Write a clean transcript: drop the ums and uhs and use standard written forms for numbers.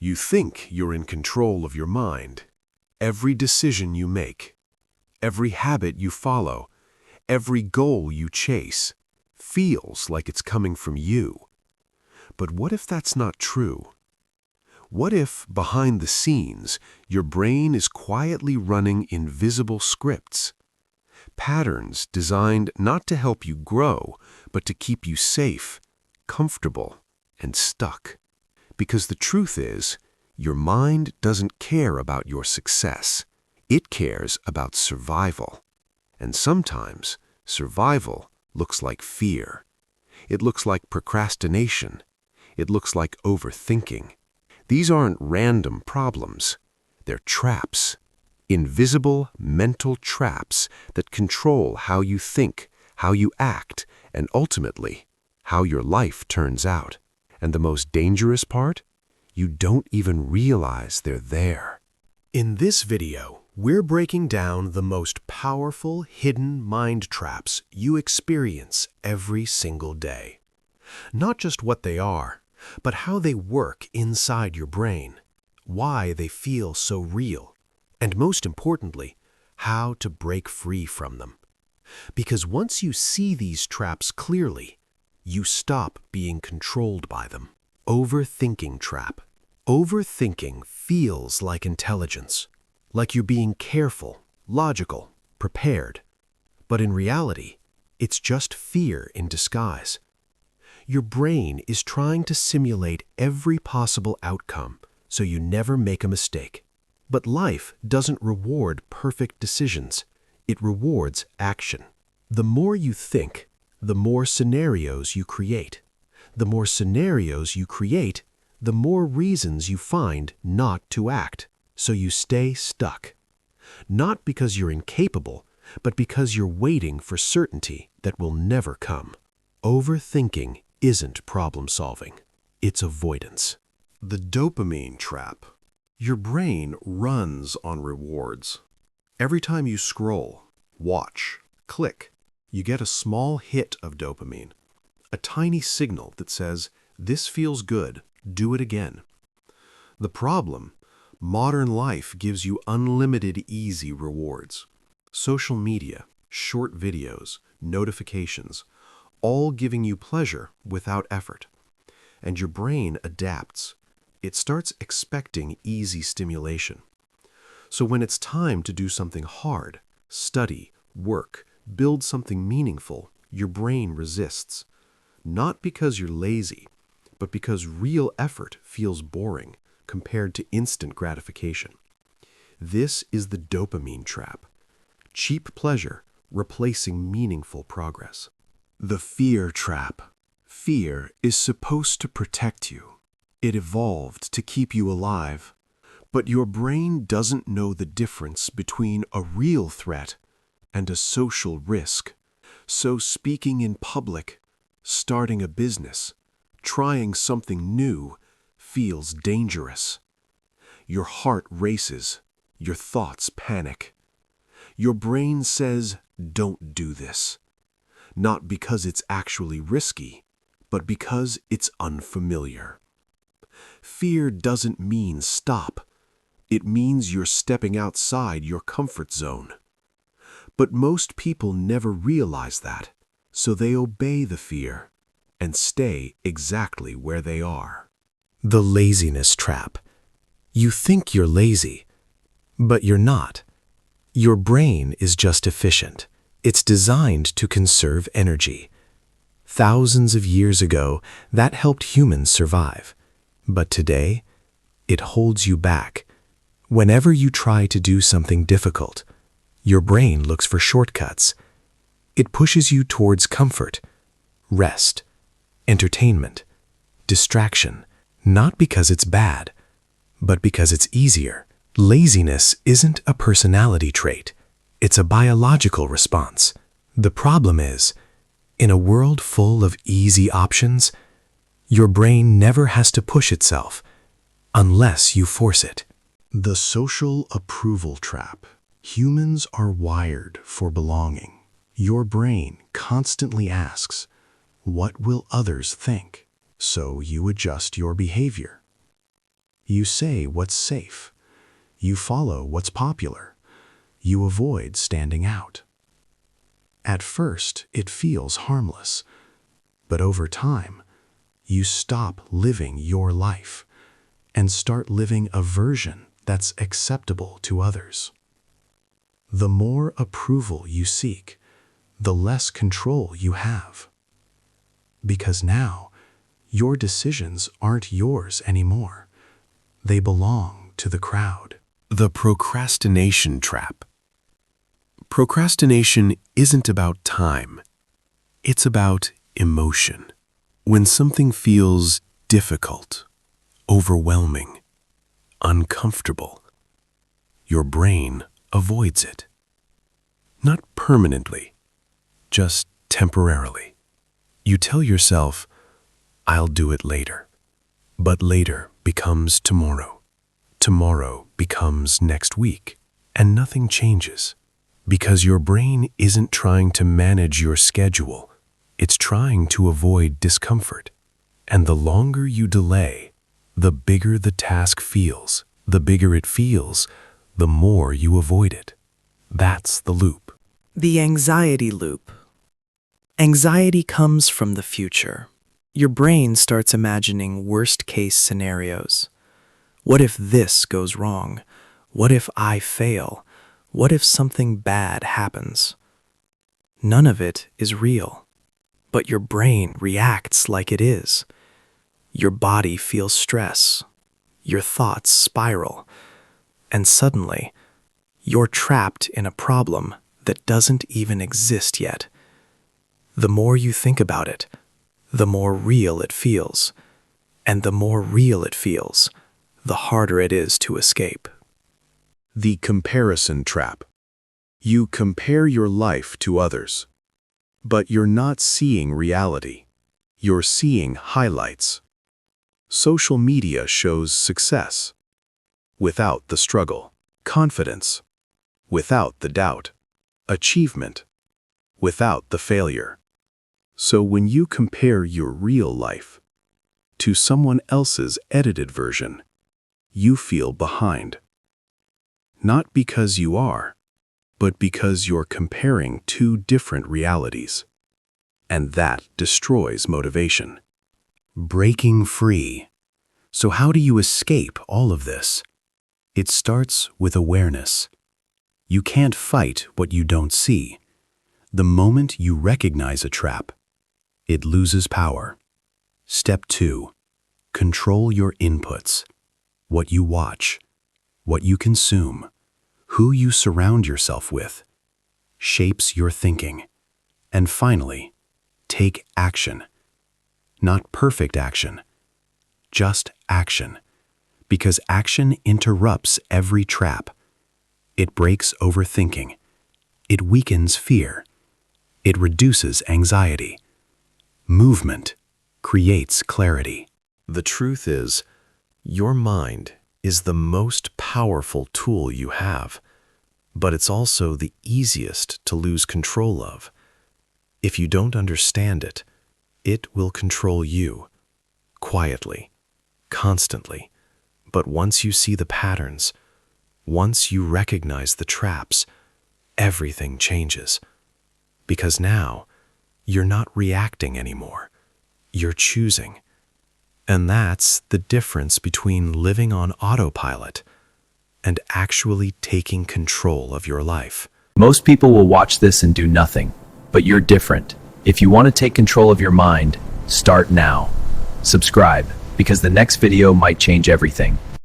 You think you're in control of your mind. Every decision you make, every habit you follow, every goal you chase feels like it's coming from you. But what if that's not true? What if, behind the scenes, your brain is quietly running invisible scripts? Patterns designed not to help you grow, but to keep you safe, comfortable, and stuck. Because the truth is, your mind doesn't care about your success. It cares about survival. And sometimes, survival looks like fear. It looks like procrastination. It looks like overthinking. These aren't random problems. They're traps. Invisible mental traps that control how you think, how you act, and ultimately, how your life turns out. And the most dangerous part? You don't even realize they're there. In this video, we're breaking down the most powerful hidden mind traps you experience every single day. Not just what they are, but how they work inside your brain, why they feel so real, and most importantly, how to break free from them. Because once you see these traps clearly, you stop being controlled by them. Overthinking trap. Overthinking feels like intelligence, like you're being careful, logical, prepared. But in reality, it's just fear in disguise. Your brain is trying to simulate every possible outcome so you never make a mistake. But life doesn't reward perfect decisions. It rewards action. The more you think, the more scenarios you create. The more scenarios you create, the more reasons you find not to act, so you stay stuck. Not because you're incapable, but because you're waiting for certainty that will never come. Overthinking isn't problem solving, it's avoidance. The dopamine trap. Your brain runs on rewards. Every time you scroll, watch, click, you get a small hit of dopamine, a tiny signal that says, "This feels good, do it again." The problem, modern life gives you unlimited easy rewards. Social media, short videos, notifications, all giving you pleasure without effort. And your brain adapts. It starts expecting easy stimulation. So when it's time to do something hard, study, work, build something meaningful, your brain resists. Not because you're lazy, but because real effort feels boring compared to instant gratification. This is the dopamine trap. Cheap pleasure replacing meaningful progress. The fear trap. Fear is supposed to protect you. It evolved to keep you alive. But your brain doesn't know the difference between a real threat and a social risk. So speaking in public, starting a business, trying something new feels dangerous. Your heart races, your thoughts panic. Your brain says, "Don't do this." Not because it's actually risky, but because it's unfamiliar. Fear doesn't mean stop. It means you're stepping outside your comfort zone. But most people never realize that, so they obey the fear and stay exactly where they are. The laziness trap. You think you're lazy, but you're not. Your brain is just efficient. It's designed to conserve energy. Thousands of years ago, that helped humans survive. But today, it holds you back. Whenever you try to do something difficult, your brain looks for shortcuts. It pushes you towards comfort, rest, entertainment, distraction, not because it's bad, but because it's easier. Laziness isn't a personality trait. It's a biological response. The problem is, in a world full of easy options, your brain never has to push itself unless you force it. The social approval trap. Humans are wired for belonging. Your brain constantly asks, "What will others think?" So you adjust your behavior. You say what's safe. You follow what's popular. You avoid standing out. At first, it feels harmless, but over time, you stop living your life and start living a version that's acceptable to others. The more approval you seek, the less control you have. Because now, your decisions aren't yours anymore. They belong to the crowd. The procrastination trap. Procrastination isn't about time. It's about emotion. When something feels difficult, overwhelming, uncomfortable, your brain avoids it. Not permanently, just temporarily. You tell yourself, I'll do it later. But later becomes tomorrow. Tomorrow becomes next week. And nothing changes. Because your brain isn't trying to manage your schedule. It's trying to avoid discomfort. And the longer you delay, the bigger the task feels. The bigger it feels, the more you avoid it. That's the loop. The anxiety loop. Anxiety comes from the future. Your brain starts imagining worst-case scenarios. What if this goes wrong? What if I fail? What if something bad happens? None of it is real, but your brain reacts like it is. Your body feels stress. Your thoughts spiral. And suddenly, you're trapped in a problem that doesn't even exist yet. The more you think about it, the more real it feels. And the more real it feels, the harder it is to escape. The comparison trap. You compare your life to others. But you're not seeing reality. You're seeing highlights. Social media shows success. Without the struggle. Confidence. Without the doubt. Achievement. Without the failure. So when you compare your real life to someone else's edited version, you feel behind. Not because you are, but because you're comparing two different realities. And that destroys motivation. Breaking free. So how do you escape all of this? It starts with awareness. You can't fight what you don't see. The moment you recognize a trap, it loses power. Step 2. Control your inputs. What you watch, what you consume, who you surround yourself with, shapes your thinking. And finally, take action. Not perfect action, just action. Because action interrupts every trap. It breaks overthinking. It weakens fear. It reduces anxiety. Movement creates clarity. The truth is, your mind is the most powerful tool you have, but it's also the easiest to lose control of. If you don't understand it, it will control you, quietly, constantly. But once you see the patterns, once you recognize the traps, everything changes. Because now, you're not reacting anymore. You're choosing. And that's the difference between living on autopilot and actually taking control of your life. Most people will watch this and do nothing, but you're different. If you want to take control of your mind, start now. Subscribe, because the next video might change everything.